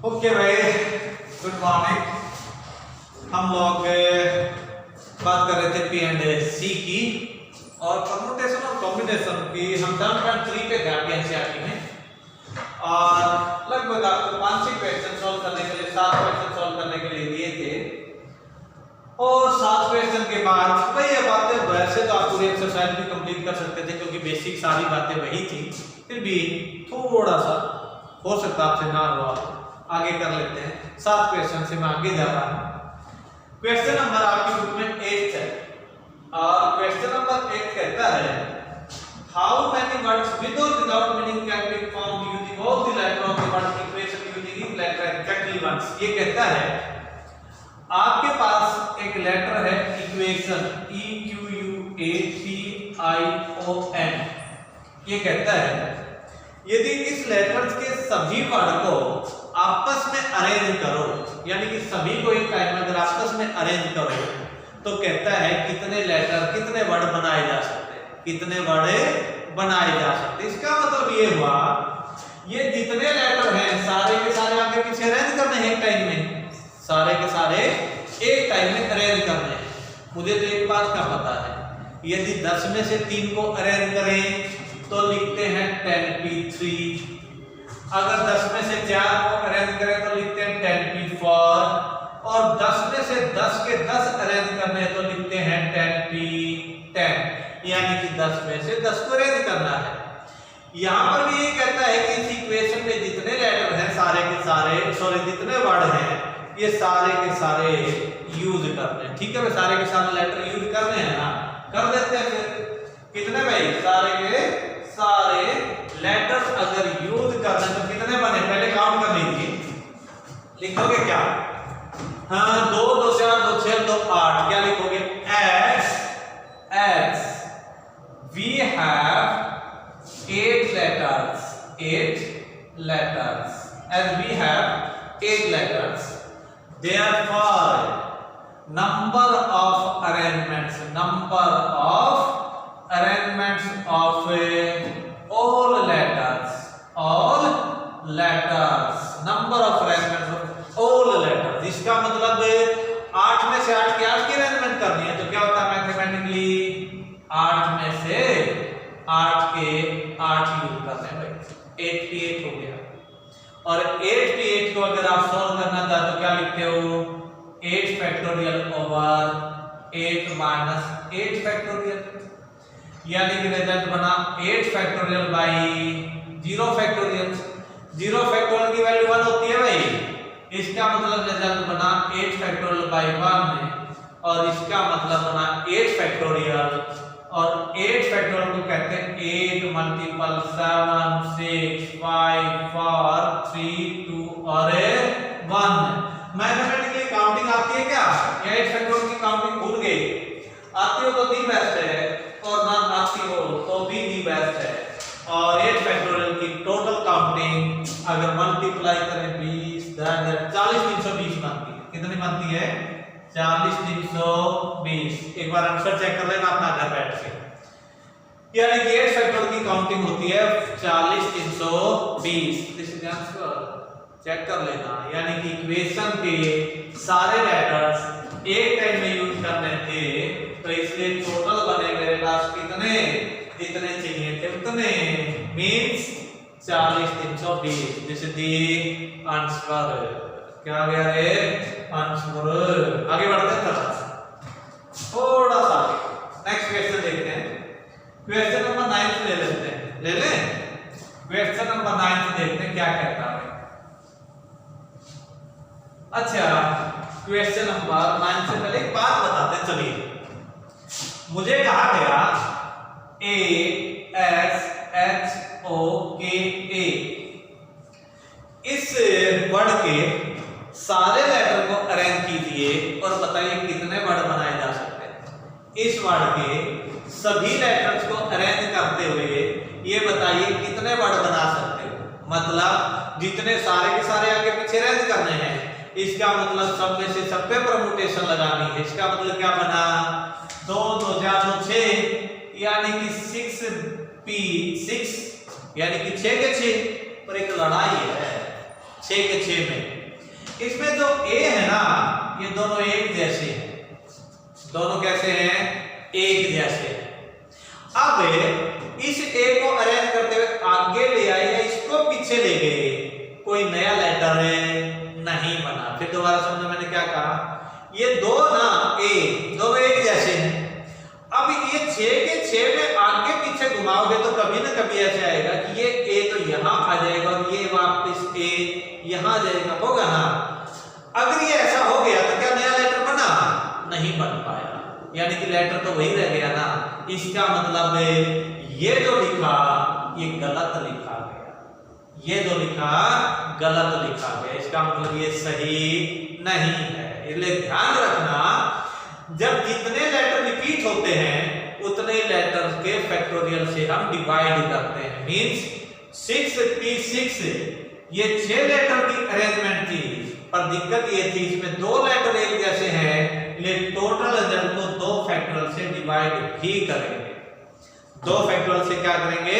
Okay भाई, good morning. हम लोग बात कर रहे थे पी एंड सी की और परमुटेशन और कॉम्बिनेशन की। हम 7.3 पे थे आपके एनसीईआरटी में और लगभग आपको 5-6 क्वेश्चन सॉल्व करने के लिए 7 क्वेश्चन सॉल्व करने के लिए दिए थे और 7 क्वेश्चन के बाद भाई ये बातें वैसे तो आप पूरी एक्सरसाइज भी कंप्लीट कर सकते थे क्योंकि बेसिक सारी बातें वही थी, फिर भी थोड़ा सा हो सकता आपसे ना हुआ, आगे कर लेते हैं। 7 क्वेश्चन से मैं आगे जा रहा हूं। क्वेश्चन नंबर आपकी बुक में 8 है और क्वेश्चन नंबर 8 कहता है हाउ मेनी वर्ड्स विद और without meaning can be formed using all the letter of the word equation using each letter exactly once. ये कहता है आपके पास एक लेटर है इक्वेशन EQUATION। ये कहता है यदि इस लेटर्स के सभी वर्ड को आपस में अरेंज करो, यानी कि सभी को एक टाइम में अगर आपस में अरेंज करो तो कहता है कितने लेटर कितने वर्ड बनाए जा सकते हैं, कितने वर्ड बनाए जा सकते हैं। इसका मतलब ये हुआ ये जितने लेटर हैं सारे के सारे आगे पीछे अरेंज करने हैं एक टाइम में, सारे के सारे एक टाइम में अरेंज करने हैं। मुझे तो एक बात का पता है, यदि 10 में से 3 को अरेंज करें तो लिखते हैं 10p3, अगर 10 में से 4 को अरेंज करें तो लिखते हैं 10p4 और 10 में से 10 के 10 अरेंज करने हैं तो लिखते हैं 10p10, यानी कि 10 में से 10 को अरेंज करना है। यहां पर भी ये कहता है कि इस इक्वेशन में जितने लेटर हैं सारे के सारे जितने वर्ड हैं ये सारे के सारे यूज करने हैं। ठीक है, सारे के सारे लेटर यूज करने हैं ना, कर देते हैं। फिर कितने भाई सारे के सारे लेटर्स अगर यूज करना तो कितने बने पहले काउंट कर लीजिए। लिखोगे क्या? हाँ, 2 2 4 2 6 2 8। क्या लिखोगे? as we have 8 letters as we have 8 letters, therefore number of arrangements of all letters number of arrangements of all letters। इसका मतलब 8 में से 8 की अरेंजमेंट करनी है तो क्या होता है मैथमेटिकली 8 में से 8 के 8 यूज करते हैं भाई, 8p8 हो गया। और 8p8 को अगर आप सॉल्व करना चाहते हो क्या लिखते हो? 8 फैक्टोरियल ओवर 8 माइनस 8 फैक्टोरियल, यानी कि रिजल्ट बना 8 फैक्टोरियल बाई 0 फैक्टोरियल। 0 फैक्टोरियल की वैल्यू 1 होती है भाई, इसका मतलब रिजल्ट बना 8 फैक्टोरियल बाई 1 और इसका मतलब बना 8 फैक्टोरियल। और 8 फैक्टोरियल को कहते हैं 8 मल्टीपल 7 6 5 4 3 2 और 1। मैथमेटिकली काउंटिंग आती है क्या? या 8 फैक्टोरियल की काउंटिंग भूल गए? आती हो तो दी बेस्ट है और ना आती हो तो भी दी बेस्ट है। और 8 फैक्टोरियल की टोटल काउंटिंग अगर मल्टीप्लाई करें 20 40 320 बनती है। कितनी बनती है? 40 320। एक बार आंसर चेक कर लेना अपना घर बैठ के, यानी कि 8 फैक्टोरियल की काउंटिंग होती है 40 320। दिस इज आंसर, चेक कर लेना। यानी कि इक्वेशन के सारे लेटर्स एक टाइम में यूज करने थे तो इसलिए टोटल बने मेरे पास कितने, जितने चाहिए थे उतने, means 40 320। This is the answer. क्या आ गया रे? आंसर। आगे बढ़ते हैं थोड़ा सा। नेक्स्ट क्वेश्चन देखते हैं। क्वेश्चन नंबर 9 ले लेते हैं, ले लें। क्वेश्चन नंबर 9 देखते हैं क्या कहता है। अच्छा, क्वेश्चन नंबर 9 से पहले एक बात बताते हैं। चलिए, मुझे कहा गया ASHOKA इस वर्ड के सारे लेटर को अरेंज कीजिए और बताइए कितने वर्ड बनाए जा सकते हैं। इस वर्ड के सभी लेटर्स को अरेंज करते हुए ये बताइए कितने वर्ड बना सकते हो। मतलब जितने सारे के सारे आगे पीछे अरेंज करने हैं, इसका मतलब सब में से सब पे परमुटेशन लगानी है। इसका मतलब क्या बना? 2 2 4 2 6, यानी कि 6p6, यानी कि 6 के 6 पर एक लड़ाई है। 6 के 6 में। इसमें जो a है ना, ये दोनों एक जैसे हैं। दोनों कैसे हैं? एक जैसे हैं। अब इस a को अरेंज करते हुए आगे ले आए या इसको पीछे ले गए, कोई नया लेटर नहीं बना। फिर दोबारा समझो मैंने क्या कहा, ये दो ना a दोनों एक जैसे हैं। अब ये 6 के 6 में आगे पीछे घुमाओगे तो कभी ना कभी ऐसे आएगा कि ये a तो यहां आ जाएगा और ये वापस a यहां जाएगा, होगा ना। अगर ये ऐसा हो गया तो क्या नया लेटर बना? नहीं बन पाया, यानी कि लेटर तो वही रह गया ना। इसका मतलब ये जो लिखा ये गलत लिखा गया, ये जो लिखा गलत लिखा गया, इसका मतलब ये सही नहीं है। इसलिए ध्यान रखना, जब जितने लेटर रिपीट होते हैं उतने लेटर के फैक्टोरियल से हम डिवाइड करते हैं। मींस 6p6 ये 6 लेटर की अरेंजमेंट थी, पर दिक्कत ये थी इसमें 2 लेटर एक जैसे हैं, लेकिन टोटल रिजल्ट को 2 फैक्टोरियल से डिवाइड भी करेंगे। 2 फैक्टोरियल से क्या करेंगे?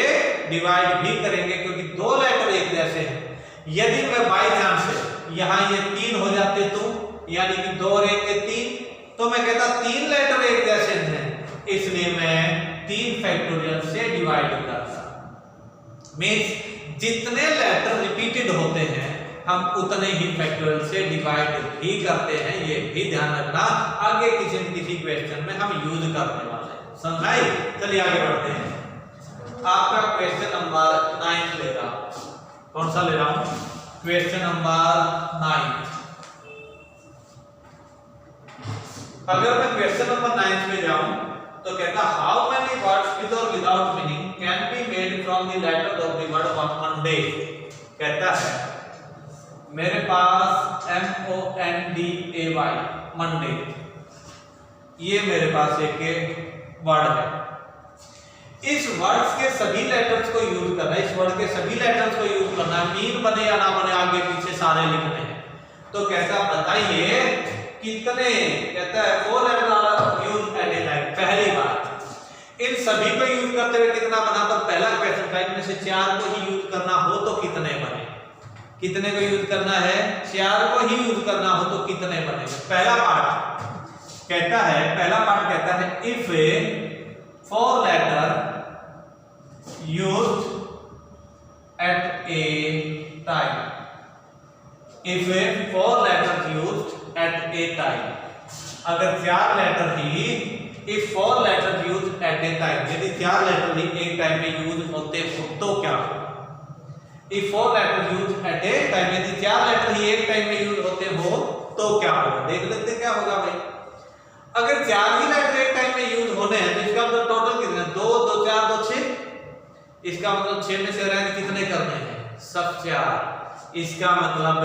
डिवाइड भी करेंगे, क्योंकि 2 लेटर एक जैसे हैं। यदि मैं बाय चांस यहां ये 3 हो जाते तो, यानी कि 2 और 1 के 3, तो मैं कहता 3 लेटर एक जैसे हैं, इसलिए मैं 3 फैक्टोरियल से डिवाइड करता। मींस जितने लेटर रिपीटेड होते हैं हम उतने ही फैक्टोरियल से डिवाइड भी करते हैं, ये भी ध्यान रखना। आगे किसी न किसी क्वेश्चन में हम यूज करने वाले हैं, समझाई? चलिए आगे बढ़ते हैं। आपका क्वेश्चन नंबर 9 ले रहा हूं। कौन सा ले रहा हूं? Question number 9। अगर मैं क्वेश्चन नंबर 9 में जाऊं तो कहता हाउ मेनी वर्ड्स विद और without meaning can be made from the letter of the word Monday. कहता है मेरे पास MONDAY मंडे, ये मेरे पास एक वर्ड है। इस वर्ड्स के सभी लेटर्स को यूज करना है, इस वर्ड के सभी लेटर्स को यूज करना है, मीन बने या ना बने आगे पीछे सारे लिखने हैं। तो कहता बताइए कितने, कहता है 4 letter are use at a time. पहली बात इन सभी को यूज करते हुए कितना बना, तो पहला क्वेश्चन था इनमें से 4 को ही यूज करना हो तो कितने बने। कितने को यूज करना है? 4 को ही यूज करना हो तो कितने बनेंगे। पहला पार्ट कहता है, पहला पार्ट कहता है if 4 letter used at a time, if 4 letter used at a time, अगर 4 लेटर ही, if 4 letter used at a time, यदि 4 लेटर ही एक टाइम में यूज होते हो तो क्या होगा। If 4 letters used at a time, यदि 4 लेटर ही एक टाइम में यूज होते हो तो क्या होगा। देख लेते क्या होगा भाई। अगर 4 ही लेटर एक टाइम में यूज होने हैं तो इसका मतलब टोटल कितने? 2 2 4 2 6। इसका मतलब 6 में से अरेंज कितने करने हैं? सब 4। इसका मतलब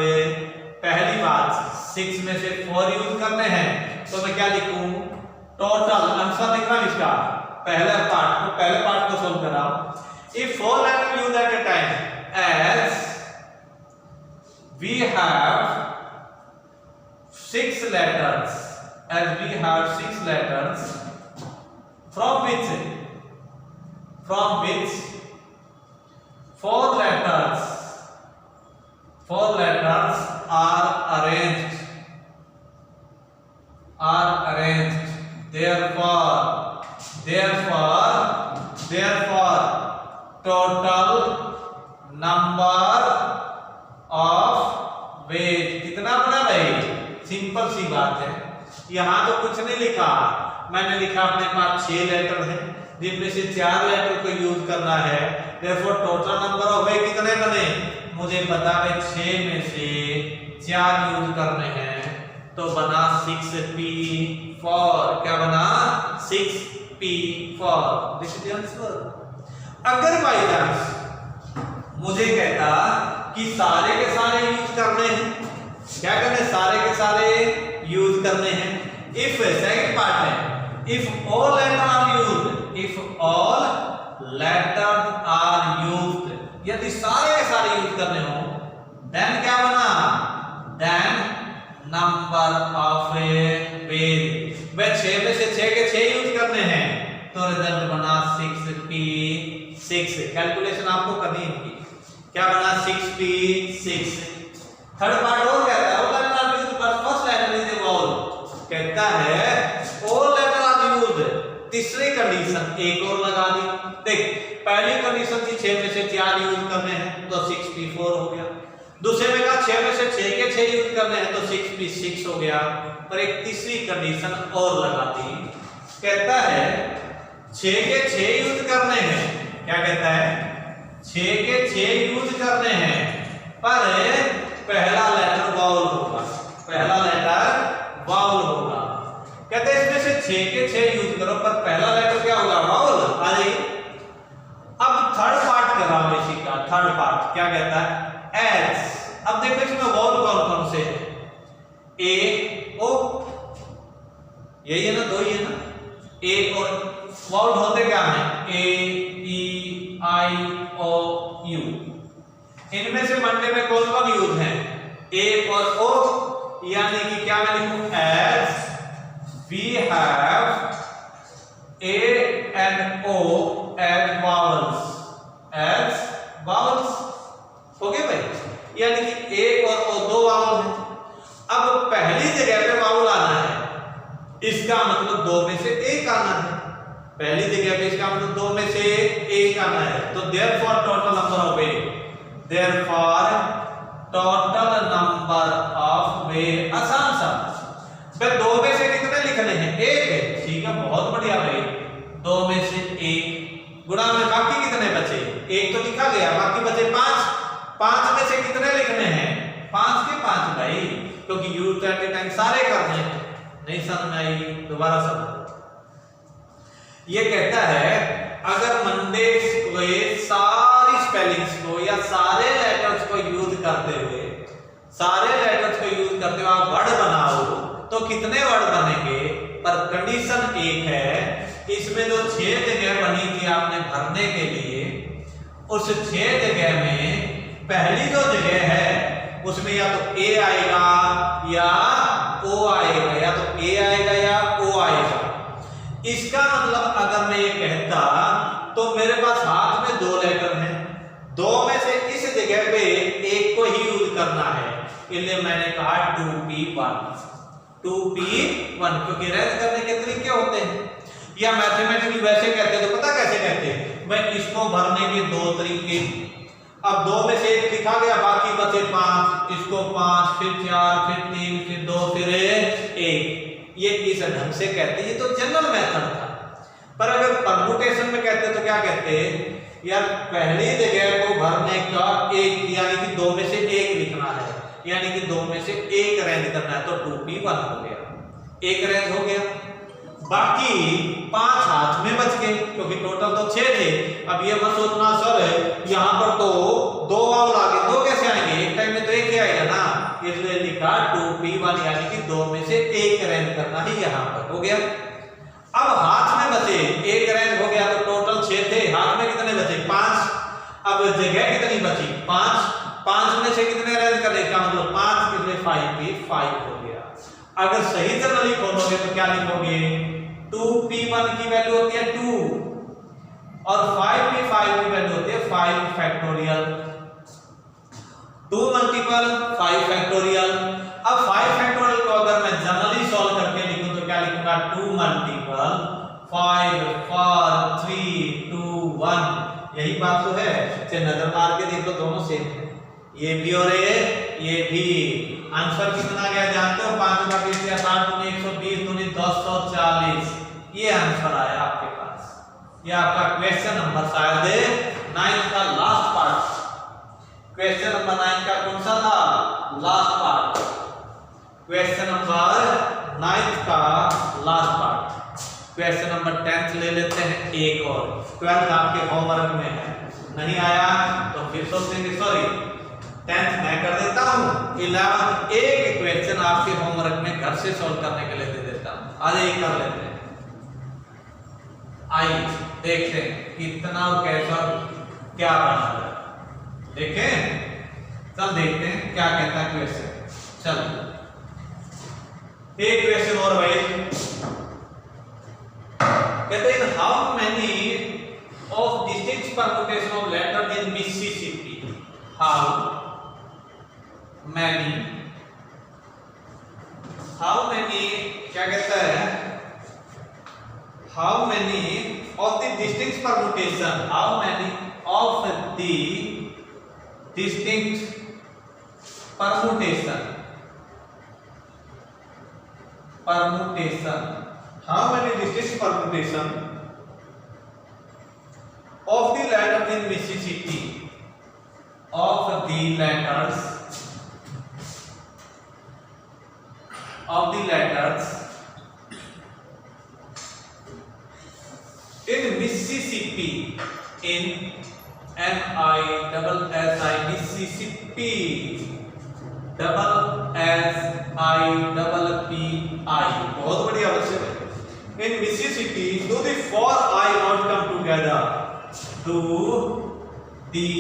पहली बात 6 में से 4 यूज करने हैं, तो मैं क्या लिखूं? टोटल आंसर लिख रहा हूं इसका पहले पार्ट को सोल्व कर रहा हूं। If 4 letters used at a time, as we have 6 letters, as we have 6 letters, from which 4 letters are arranged, therefore total number of ways कितना बना भाई? सिंपल सी बात है, यहां तो कुछ नहीं लिखा, मैंने लिखा अपने पास 6 लेटर हैं जिनमें से 4 लेटर को यूज करना है, therefore टोटल नंबर ऑफ वे कितने बने? मुझे पता है 6 में से 4 यूज करने हैं तो बना 6p4। क्या बना? 6p4। This is the answer. अगर बाय चांस मुझे कहता कि सारे के सारे यूज करने हैं, क्या करने? सारे के सारे यूज करने हैं। इफ सेकंड पार्ट है if all letter are used, if all letter are used, यदि सारे के सारे यूज करने हो देन क्या बना? Then number of ways. वे 6 में से 6 के 6 यूज करने हैं तो रिजल्ट बना 6p6। कैलकुलेशन आपको करनी है, क्या बना? 6p6। थर्ड पार्ट और कहता है all letter are used but first letter is a vowel. कहता है ऑल लेटर आर यूज्ड, तीसरी कंडीशन एक और लगा दी। देख पहली कंडीशन थी 6 में से 4 यूज करने हैं तो 6p4 हो गया। दूसरे में कहा 6 में से 6 के 6 यूज करने हैं तो 6p6 हो गया। पर एक तीसरी कंडीशन और लगा दी। कहता है 6 के 6 यूज करने हैं। क्या कहता है 6 के 6 यूज करने हैं पर पहला लेटर वावल होगा, पहला लेटर वावल होगा। कहते हैं इसमें से 6 के 6 यूज करो पर पहला लेटर क्या होगा वावल। आ जाइए अब थर्ड पार्ट कर रहा हूं इसी का। थर्ड पार्ट क्या कहता है एस। अब देखो इसमें वावल कौन कौन से हैं, ए ओ, यही है ना, दो ही है ना। ए और वावल होते क्या हैं ए ई आई ओ यू। इनमें से मंडे में कौन कौन यूज है ए और ओ, यानी कि क्या मैं लिखूं as we have A and O as vowels, as vowels हो गए भाई। यानी कि ए और ओ दो वावल हैं। अब पहली जगह पे वावल आना है, इसका मतलब 2 में से 1 आना है। पहली जगह पे इसका मतलब 2 में से 1 आना है। तो therefore total number of way, therefore total number of वे, आसान सा। फिर 2 में से कितने लिखने हैं 1, ठीक है बहुत बढ़िया भाई। 2 में से 1 गुणा में बाकी कितने बचे, 1 तो लिखा गया बाकी बचे 5। 5 में से कितने लिखने हैं 5 के 5 भाई, क्योंकि यूज 20 टाइम सारे करने हैं। नहीं समझ में आई, दोबारा समझो। ये कहता है अगर मंडे को सारी स्पेलिंग्स को या सारे लेटर्स को यूज करते हुए, सारे लेटर्स को यूज करते हुए आप वर्ड बनाओ तो कितने वर्ड बनेंगे। पर कंडीशन एक है, इसमें जो 6 जगह बनी थी आपने भरने के लिए, उस 6 जगह में पहली जो जगह है उसमें या तो ए आएगा या ओ आएगा, या तो ए आएगा या ओ आएगा। इसका मतलब अगर मैं ये कहता तो मेरे पास हाथ में 2 लेटर हैं, 2 में से इस जगह पे एक को ही यूज करना है, इसलिए मैंने कहा 2p1, 2p1, क्योंकि रद्द करने के तरीके होते हैं। या मैथमेटिकली वैसे कहते हैं तो पता कैसे कहते हैं भाई, इसको भरने के 2 तरीके। अब 2 में से 1 लिखा गया बाकी बचे 5, इसको 5 फिर 4 फिर 3 फिर 2 फिर 1, ये इस ढंग से कहते हैं। ये तो जनरल मेथड था। पर अगर परमुटेशन में कहते तो क्या कहते यार, पहली जगह को भरने का 1 यानी कि 2 में से 1 लिखना है, यानी कि 2 में से 1 अरेंज करना है, तो 2p1 हो गया, 1 अरेंज हो गया। बाकी 5 हाथ में बच गए क्योंकि टोटल तो 6 थे। अब ये मत सोचना सर यहाँ पर तो 2 वावल आ गए, 2 कैसे आएंगे, एक टाइम में तो 1 ही आएगा ना, इसलिए लिखा 2p1 यानी कि 2 में से 1 अरेंज करना ही यहाँ पर हो गया। अब हाथ में बचे 1 अरेंज हो गया तो टोटल 6 थे, हाथ में कितने बचे 5। अब जगह कितनी बची 5, 5 में से कितने अरेंज करने का मतलब 5 कितने 5p5 हो गया। अगर सही जनरली खोलोगे तो क्या लिखोगे 2p1 की वैल्यू होती है 2 और 5p5 की वैल्यू होती है 5 फैक्टोरियल, 2 मल्टीपल 5 फैक्टोरियल। अब 5 फैक्टोरियल को अगर मैं जनरली सॉल्व करके लिखूं तो क्या लिखूंगा 2 मल्टीपल 5 4 3 2 1। यही बात तो है, चाहे नजर मार के देख लो दोनों सेम है, ये भी और ये भी। आंसर कितना गया जानते हो 5 का 20 या 60 दूनी 120 दूनी 240, ये आंसर आया आपके पास। ये आपका क्वेश्चन नंबर शायद 9 का लास्ट पार्ट, क्वेश्चन नंबर 9 का कौन सा था लास्ट पार्ट, क्वेश्चन नंबर 9 का लास्ट पार्ट। क्वेश्चन नंबर 10 ले लेते हैं एक और, 12 आपके होमवर्क में है, नहीं आया तो फिर सोचेंगे सॉरी 10th मैं कर देता हूँ, 11th एक क्वेश्चन आपके होमवर्क में घर से सॉल्व करने के लिए दे देता हूँ, आज एक कर लेते हैं। आइए देखते हैं कितना और कैसा क्या बना है, देखें चल देखते हैं क्या कहता है क्वेश्चन। चल एक क्वेश्चन और भाई, कहते हैं how many of distinct permutation of letters in Mississippi, how many, how many क्या कहता है, how many of the distinct permutation, how many of the distinct permutation, how many distinct permutation of the letters in Mississippi, of the letters in Mississippi, in MISSI, Mississippi, SSIPPI, बहुत बढ़िया बच्चे। In Mississippi, do the four I not come together? Do the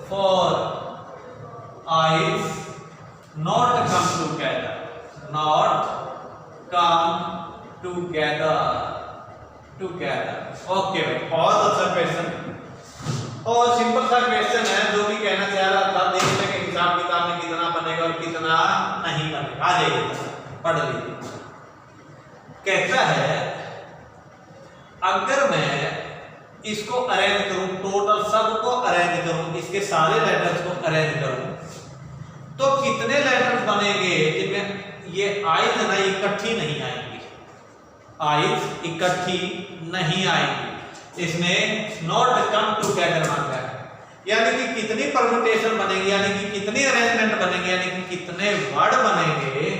four I's not come together? Not come together. Together. Okay भाई, बहुत अच्छा question और simple सा question है। जो भी कहना चाह रहा था देखने के हिसाब किताब में कितना बनेगा और कितना नहीं बनेगा। आ जाइए पढ़ लीजिए। कहता है अगर मैं इसको अरेंज करूं, टोटल सबको अरेंज करूं, इसके सारे लेटर्स को अरेंज करूं, तो कितने लेटर्स बनेंगे जिनमें ये आइज ना इकट्ठी नहीं आएंगी, आइज इकट्ठी नहीं आएंगी। इसमें नॉट कम टुगेदर मांगा है, यानी कि कितनी परमुटेशन बनेगी, यानी कि कितनी अरेंजमेंट बनेगी, यानी कि कितने वर्ड बनेंगे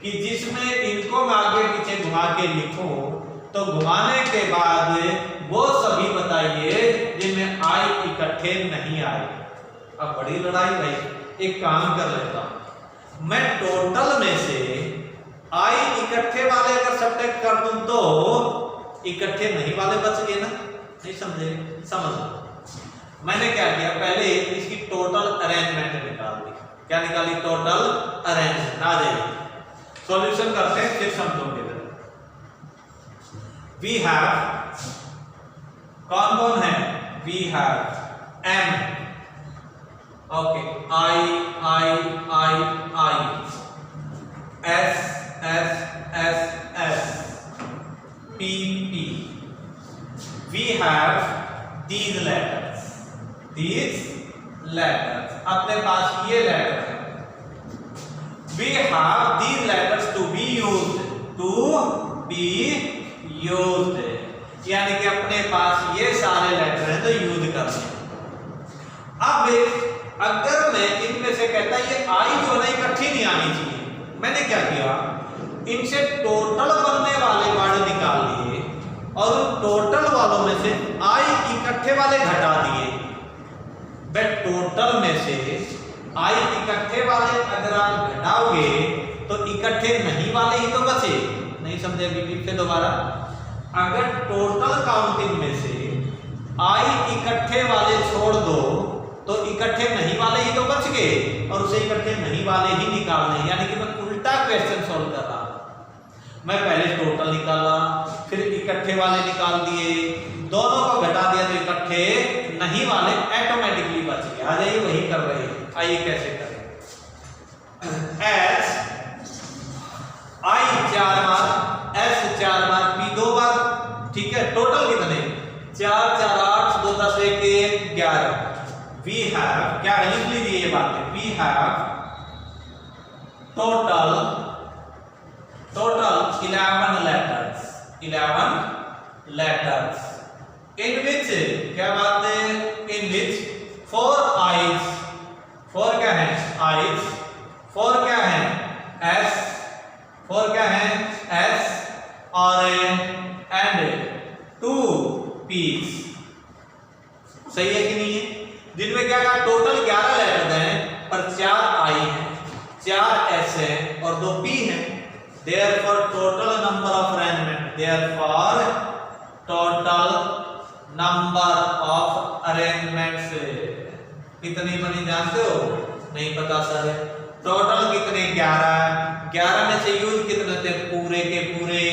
कि जिसमें इनको मैं आगे पीछे घुमा के लिखूं तो घुमाने के बाद वो सभी बताइए जिनमें आई इकट्ठे नहीं आए। अब बड़ी लड़ाई भाई, एक काम कर लेता हूं, मैं टोटल में से आई इकट्ठे वाले अगर सब्ट्रैक्ट कर दूं तो इकट्ठे नहीं वाले बच गए ना, नहीं समझे? समझ लो मैंने क्या किया, पहले इसकी टोटल अरेंजमेंट निकाल दी। क्या निकाली? Total arrangement. आ जाइए सॉल्यूशन करते हैं फिर समझोगे। वी हैव, कौन कौन है? We have M, okay, I I I I, S S S S, P P. We have these letters, अपने पास ये लेटर है। We have these letters to be used, यानी कि अपने पास ये सारे लेटर हैं तो यूज करने। अब अगर मैं इनमें से कहता ये आई जो है इकट्ठी नहीं आनी चाहिए, मैंने क्या किया, इनसे टोटल बनने वाले वर्ड निकाल लिए और टोटल वालों में से आई इकट्ठे वाले घटा दिए। बट टोटल में से आई इकट्ठे वाले अगर आप घटाओगे तो इकट्ठे नहीं वाले ही तो बचे। नहीं समझे? अभी फिर दोबारा, अगर टोटल काउंटिंग में से आई इकट्ठे वाले छोड़ दो तो इकट्ठे नहीं वाले ही तो बच गए और उसे इकट्ठे नहीं वाले ही निकालने, यानी कि मैं उल्टा क्वेश्चन सॉल्व कर रहा हूं। मैं पहले टोटल निकाला, फिर इकट्ठे वाले निकाल दिए, दोनों को घटा दिया तो इकट्ठे नहीं वाले ऑटोमेटिकली बच गए। आ जाइए वही कर रहे हैं। आइए कैसे करें। S I 4 bar, S 4 bar, P 2 बार, ठीक है। टोटल कितने? 4 4 8 2 10 1 11। वी हैव, क्या लिख लीजिए ये बातें, we have total 11 letters in which, क्या बात है, in which 4 eyes, 4 क्या है? eyes, 4 क्या है? s, 4 क्या है? s और and 2 p's। सही है कि नहीं है? जिनमें क्या कहा, टोटल 11 लेटर हैं पर 4 आई हैं, 4 s हैं और 2 p हैं। Therefore total number of arrangement, therefore total number of arrangements कितनी बनी जानते हो? नहीं पता सर। टोटल कितने? 11 में से यूज कितने थे? पूरे के पूरे,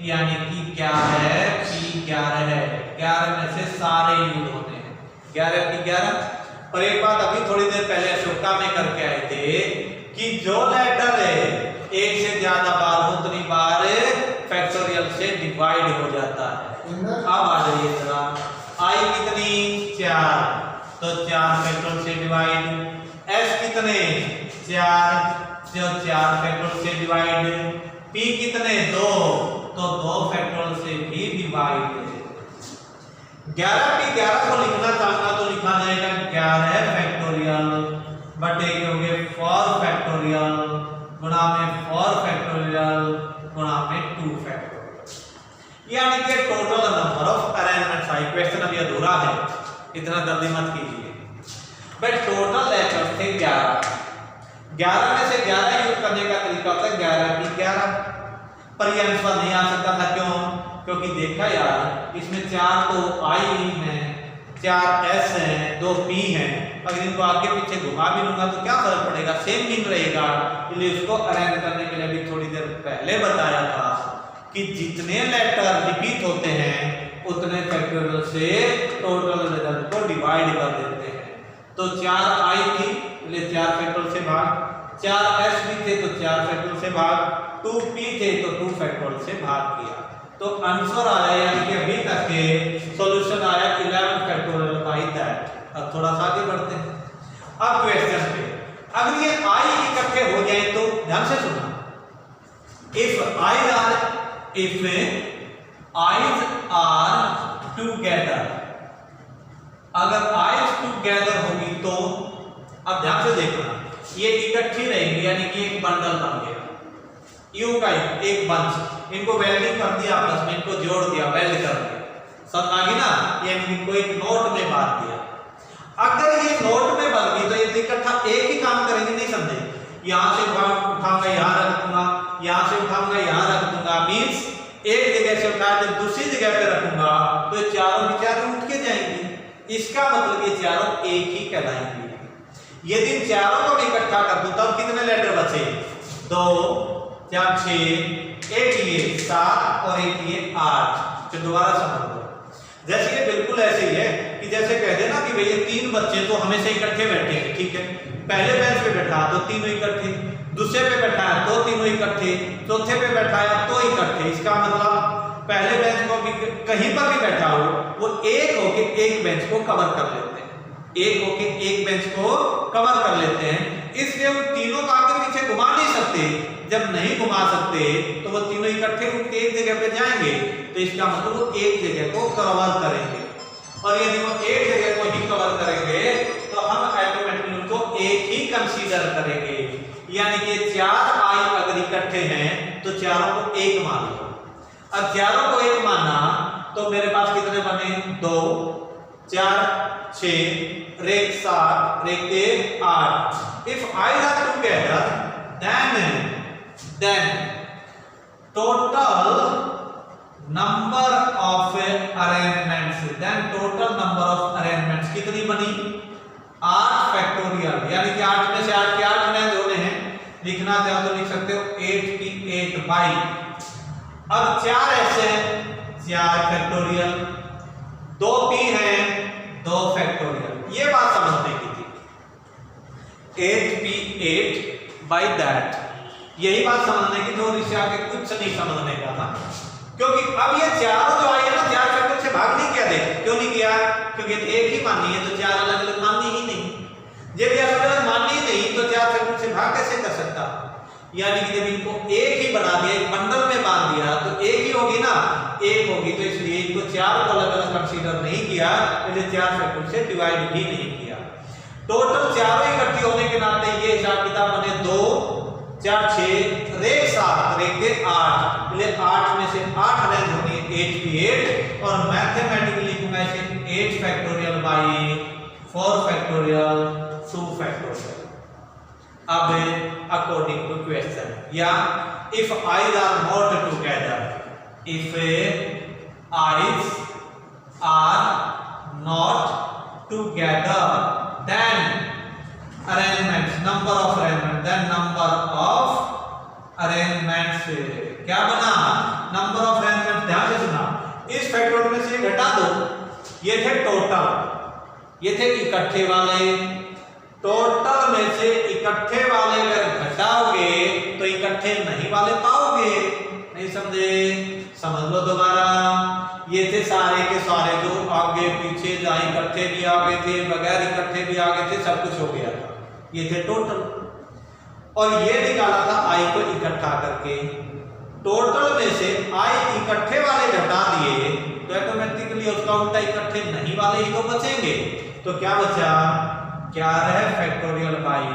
यानी कि क्या है? P 11 है। 11 में से सारे यूज होते हैं, 11 P 11। और एक बात अभी थोड़ी देर पहले अशोका में करके आए थे, कि जो लेटर है एक से ज्यादा बार उतनी बार फैक्टोरियल से डिवाइड हो जाता है। अब आ जाइए जरा, आई कितनी 4 तो 4 फैक्टोरियल से डिवाइड, एस कितने 4 तो 4 फैक्टोरियल से डिवाइड, पी कितने 2 तो 2 फैक्टोरियल से भी डिवाइड। 11 पे 11 को लिखना चाहूंगा तो लिखा जाएगा 11 फैक्टोरियल बटे क्योंकि 4 फैक्टोरियल गुणा में 4 फैक्टोरियल गुणा में 2 फैक्टोरियल, यानी कि total number of arrangements I. Question अभी अधूरा है, इतना जल्दी मत कीजिए। बट टोटल लेटर्स थे 11, 11 में से 11 यूज करने का तरीका होता है 11 की 11, पर ये आंसर नहीं आ सकता था। क्यों? क्योंकि देखा यार इसमें 4 तो आई है, 4 एस है, 2 पी है, अगर इनको आगे पीछे घुमा भी लूंगा तो क्या फर्क पड़ेगा, सेम मीन रहेगा। इसलिए इसको अरेंज करने के लिए भी थोड़ी देर पहले बताया था कि जितने लेटर रिपीट होते हैं उतने फैक्टोरियल से टोटल रिजल्ट को डिवाइड कर देते हैं। तो 4 आई थी इसलिए 4 फैक्टोरियल से भाग, 4 एस भी थे तो 4 फैक्टोरियल से भाग, 2 पी थे तो 2 फैक्टोरियल से भाग किया, तो आंसर आया यानी कि अभी तक के सॉल्यूशन आया 11 फैक्टोरियल बाय दैट। अब थोड़ा सा आगे बढ़ते हैं। अब क्वेश्चन पे अगर ये आई इकट्ठे हो जाए तो ध्यान से सुनना, इफ आईज आर टुगेदर, अगर आईज टुगेदर होगी तो अब ध्यान से देखना ये इकट्ठी रहेंगी यानी कि एक बंडल बन गया, यू का एक बंच, इनको वेल्डिंग कर दिया आपस में, इनको जोड़ दिया, वेल्ड कर दिया, समझ आ गई ना, यानी इनको एक नोट में बांध दिया। अगर ये नोट में बन गई तो ये इकट्ठा एक ही काम करेंगे, नहीं समझे, यहां से उठाऊंगा यहां रख दूंगा, यहां से उठाऊंगा यहां रख दूंगा, मींस एक जगह से उठा के दूसरी जगह पे रखूंगा तो ये चारों बेचारे उठ के जाएंगे। इसका मतलब ये चारों एक ही कहलाएंगे। यदि इन चारों को भी इकट्ठा कर दूं तब कितने लेटर बचे, 2 4 6, एक ये 7 और एक ये 8। तो दोबारा समझ लो, जैसे ये बिल्कुल ऐसे ही है कि जैसे कह देना कि भैया 3 बच्चे तो हमेशा इकट्ठे बैठे हैं, ठीक है, पहले बेंच पे बैठा तो तीनों इकट्ठे, दूसरे पे बैठा है तो तीनों इकट्ठे, चौथे पे बैठा है तो इकट्ठे। इसका मतलब पहले बेंच को भी कहीं पर भी बैठा हो वो एक होके एक बेंच को कवर कर लेते हैं, एक होके एक बेंच को कवर कर लेते हैं। इसलिए उन तीनों को आगे पीछे घुमा नहीं सकते, जब नहीं घुमा सकते तो वो तीनों इकट्ठे उठ के एक जगह पे जाएंगे, तो इसका मतलब वो एक जगह को कवर करेंगे, और यदि वो एक जगह को ही कवर करेंगे तो हम ऑटोमेटिकली उनको एक ही कंसीडर करेंगे, यानी कि 4 आई अगर इकट्ठे हैं तो चारों को एक मान लो। अब चारों को एक माना तो मेरे पास कितने बने, 2 4 6 रेख 7 रेख 8। If I R together then total number of arrangements, then total number of arrangements कितनी बनी, 8 फैक्टोरियल, यानी कि 8 में से 8 के 8 अरेंज होने हैं, लिखना चाहो तो लिख सकते हो 8 की 8 बाई। अब 4 ऐसे 4 फैक्टोरियल, 2 पी है 2 फैक्टोरियल, ये बात समझने की थी, 8 पी 8 बाई दैट, यही बात समझने की, और इससे आगे कुछ नहीं समझने का था। क्योंकि अब ये चारों जो आई है ना, 4 फैक्टर से भाग नहीं किया, देख क्यों नहीं किया, क्योंकि एक ही माननी है तो 4 अलग अलग माननी ही नहीं, जब ये अलग अलग माननी ही नहीं तो 4 फैक्टर से भाग कैसे कर सकता, यानी कि जब इनको एक ही बना दिया, एक बंडल में बांध दिया तो एक ही होगी ना, एक होगी, तो इसलिए इनको 4 को अलग अलग कंसीडर नहीं किया, इसलिए 4 फैक्टर से डिवाइड भी नहीं किया। टोटल चारों इकट्ठी होने के नाते ये हिसाब किताब बने 2 4 6 रेख 7 रेख 8, इसलिए 8 में से 8 अरेंज होनी है 8 की 8, और मैथमेटिकली लिखूंगा इसे 8 फैक्टोरियल बाई 4 फैक्टोरियल 2 फैक्टोरियल। अब अकॉर्डिंग टू क्वेश्चन, या if I's are not together, if I's are not together then arrangements, number of arrangements, then number of arrangements क्या बना, number of arrangements, ध्यान से सुना, इस फैक्टोरियल में से घटा दो, ये थे टोटल, ये थे इकट्ठे वाले, टोटल में से इकट्ठे वाले इकट्ठे नहीं वाले पाओगे। नहीं समझे? समझ लो दोबारा। ये थे सारे के सारे जो आगे पीछे जहाँ इकट्ठे भी आ गए थे, बगैर इकट्ठे भी आ गए थे, सब कुछ हो गया था। ये थे टोटल। और ये निकाला था आई को इकट्ठा करके। टोटल में से आई इकट्ठे वाले घटा दिए तो ऑटोमेटिकली उसका उल्टा इकट्ठे नहीं वाले ही तो बचेंगे। तो क्या बचा? क्या रहे? Factorial by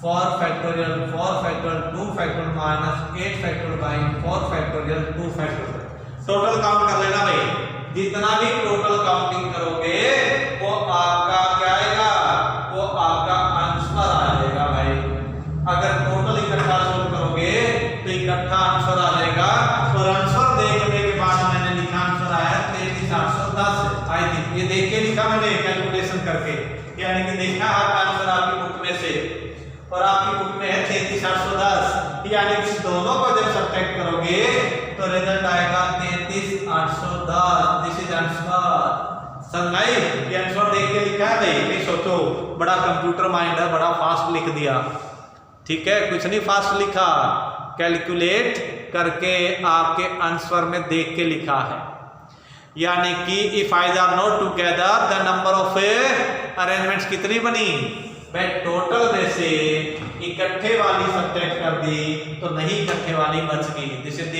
4 factorial 4 factorial 2 factorial minus 8 factorial by 4 factorial 2 factorial. Total count कर लेना भाई। जितना भी टोटल काउंटिंग करोगे वो आपका क्या आएगा? वो आपका आंसर आएगा भाई। अगर टोटल इकट्ठा सोल्व करोगे तो इकट्ठा आंसर आ जाएगा। और आंसर देखने के बाद मैंने लिखा आंसर आया 33,810। आई थिंक ये देख के लिखा मैंने कैलकुलेशन करके, यानी कि देखा आपका आंसर आपकी बुक में से, और आपकी बुक में है 33,810। यानी कि दोनों को जब सब्ट्रैक्ट करोगे तो रिजल्ट आएगा 33,810। This is answer. समझाई? ये आंसर देख के लिखा है भाई। नहीं सोचो बड़ा कंप्यूटर माइंड है, बड़ा फास्ट लिख दिया। ठीक है, कुछ नहीं फास्ट लिखा, कैलकुलेट करके आपके आंसर में देख के लिखा है। यानी कि if I's are not together the number of arrangements कितनी बनी? मैं टोटल में से इकट्ठे वाली सब्ट्रैक्ट कर दी तो नहीं इकट्ठे वाली बच गई। This is the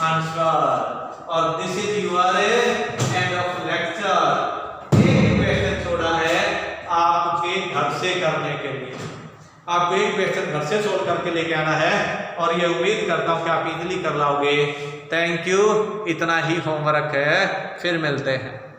answer. और this is your end of lecture. एक क्वेश्चन छोड़ा है आपके घर से करने के लिए। आपको एक क्वेश्चन घर से सोल्व करके लेके आना है और ये उम्मीद करता हूं कि आप इजीली कर लाओगे। Thank you. इतना ही होमवर्क है, फिर मिलते हैं।